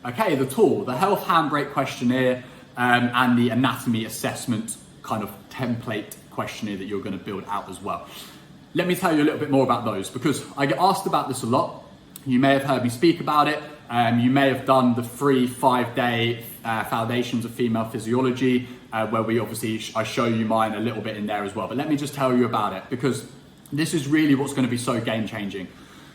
Okay, the tool, the Health Handbrake Questionnaire, and the anatomy assessment kind of template questionnaire that you're going to build out as well. Let me tell you a little bit more about those, because I get asked about this a lot. You may have heard me speak about it. You may have done the free 5-day Foundations of Female Physiology, where I show you mine a little bit in there as well. But let me just tell you about it, because this is really what's going to be so game changing.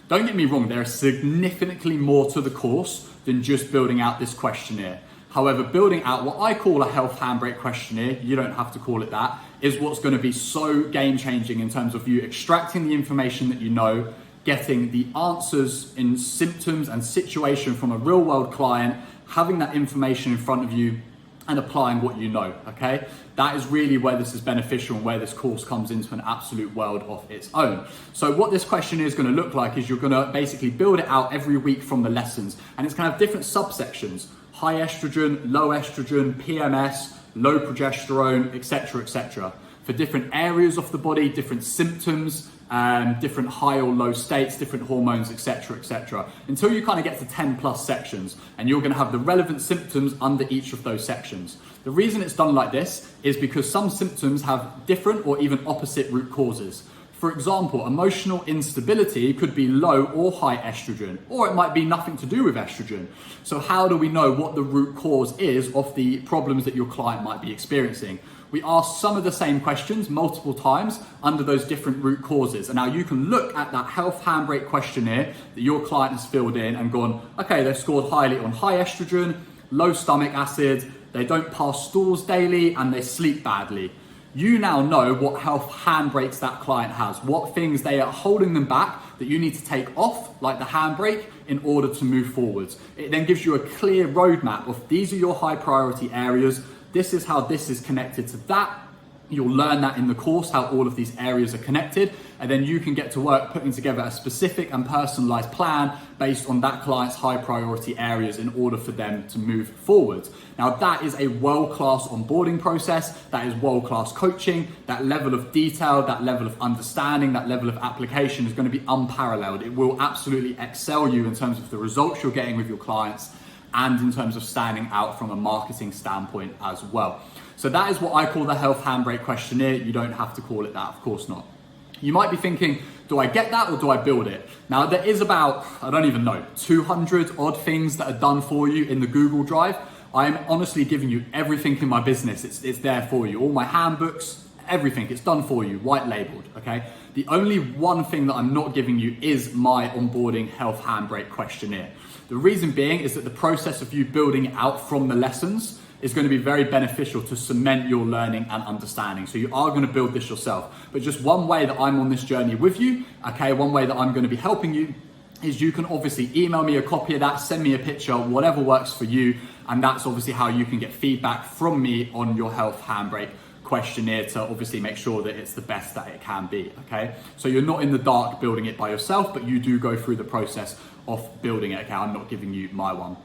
Don't get me wrong, there is significantly more to the course than just building out this questionnaire. However, building out what I call a Health Handbrake Questionnaire, you don't have to call it that, is what's going to be so game changing in terms of you extracting the information that you know, getting the answers in symptoms and situation from a real world client, having that information in front of you and applying what you know, okay? That is really where this is beneficial and where this course comes into an absolute world of its own. So what this questionnaire is going to look like is you're going to basically build it out every week from the lessons, and it's going to have different subsections: high estrogen, low estrogen, PMS, low progesterone, etc., for different areas of the body, different symptoms, different high or low states, different hormones, etc., until you kind of get to 10 plus sections, and you're going to have the relevant symptoms under each of those sections. The reason it's done like this is because some symptoms have different or even opposite root causes. For example, emotional instability could be low or high estrogen, or it might be nothing to do with estrogen. So how do we know what the root cause is of the problems that your client might be experiencing? We ask some of the same questions multiple times under those different root causes. And now you can look at that Health Handbrake Questionnaire that your client has filled in and gone, okay, they've scored highly on high estrogen, low stomach acid, they don't pass stools daily, and they sleep badly. You now know what health handbrakes that client has, what things they are holding them back that you need to take off, like the handbrake, in order to move forwards. It then gives you a clear roadmap of these are your high priority areas. This is how this is connected to that. You'll learn that in the course, how all of these areas are connected, and then you can get to work putting together a specific and personalized plan based on that client's high priority areas in order for them to move forward. Now that is a world-class onboarding process, that is world-class coaching, that level of detail, that level of understanding, that level of application is going to be unparalleled. It will absolutely excel you in terms of the results you're getting with your clients and in terms of standing out from a marketing standpoint as well. So that is what I call the Health Handbrake Questionnaire. You don't have to call it that, of course not. You might be thinking, do I get that or do I build it? Now there is about, I don't even know, 200 odd things that are done for you in the Google Drive. I'm honestly giving you everything in my business. It's there for you. All my handbooks, everything, it's done for you, white labeled, okay? The only one thing that I'm not giving you is my onboarding Health Handbrake Questionnaire. The reason being is that the process of you building it out from the lessons is going to be very beneficial to cement your learning and understanding. So you are going to build this yourself. But just one way that I'm on this journey with you, okay, one way that I'm going to be helping you is you can obviously email me a copy of that, send me a picture, whatever works for you. And that's obviously how you can get feedback from me on your Health Handbrake Questionnaire to obviously make sure that it's the best that it can be, okay? So you're not in the dark building it by yourself, but you do go through the process of building it, okay? I'm not giving you my one.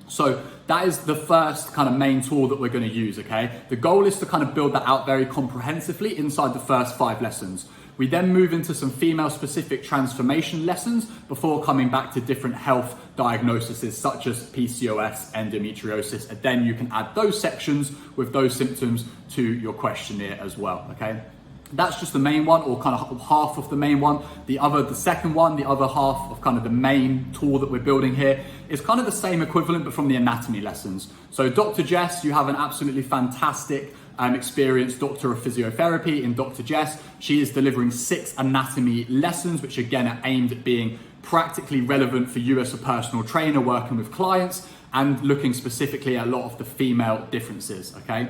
So that is the first kind of main tool that we're going to use, okay? The goal is to kind of build that out very comprehensively inside the first 5 lessons. We then move into some female specific transformation lessons before coming back to different health diagnoses such as PCOS, endometriosis, and then you can add those sections with those symptoms to your questionnaire as well, okay? That's just the main one, or kind of half of the main one. The second one, the other half of kind of the main tool that we're building here is kind of the same equivalent, but from the anatomy lessons. So Dr. Jess, you have an absolutely fantastic experienced doctor of physiotherapy in Dr. Jess. She is delivering 6 anatomy lessons, which again are aimed at being practically relevant for you as a personal trainer working with clients and looking specifically at a lot of the female differences, okay?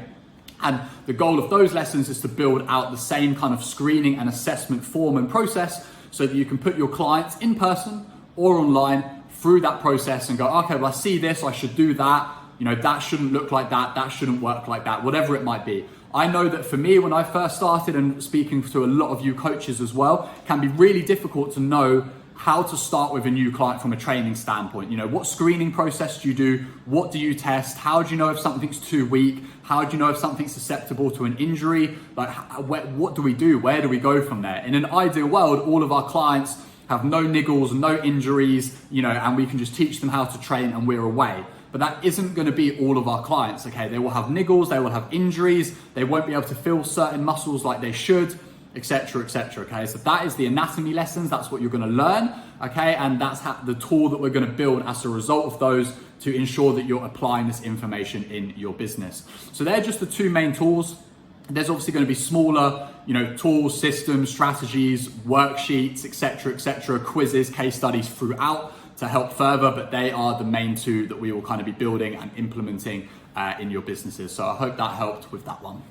And the goal of those lessons is to build out the same kind of screening and assessment form and process so that you can put your clients in person or online through that process and go, okay, well, I see this, I should do that. You know, that shouldn't look like that. That shouldn't work like that, whatever it might be. I know that for me, when I first started, and speaking to a lot of you coaches as well, it can be really difficult to know how to start with a new client from a training standpoint. You know, what screening process do you do? What do you test? How do you know if something's too weak? How do you know if something's susceptible to an injury? Like, what do we do? Where do we go from there? In an ideal world, all of our clients have no niggles, no injuries, you know, and we can just teach them how to train and we're away. but that isn't going to be all of our clients, okay? They will have niggles, they will have injuries, they won't be able to feel certain muscles like they should, etc., etc., okay? So that is the anatomy lessons, that's what you're going to learn, okay? And that's the tool that we're going to build as a result of those to ensure that you're applying this information in your business. So they're just the two main tools. There's obviously going to be smaller, tools, systems, strategies, worksheets, etc., quizzes, case studies throughout to help further, but they are the main two that we will kind of be building and implementing in your businesses. So I hope that helped with that one.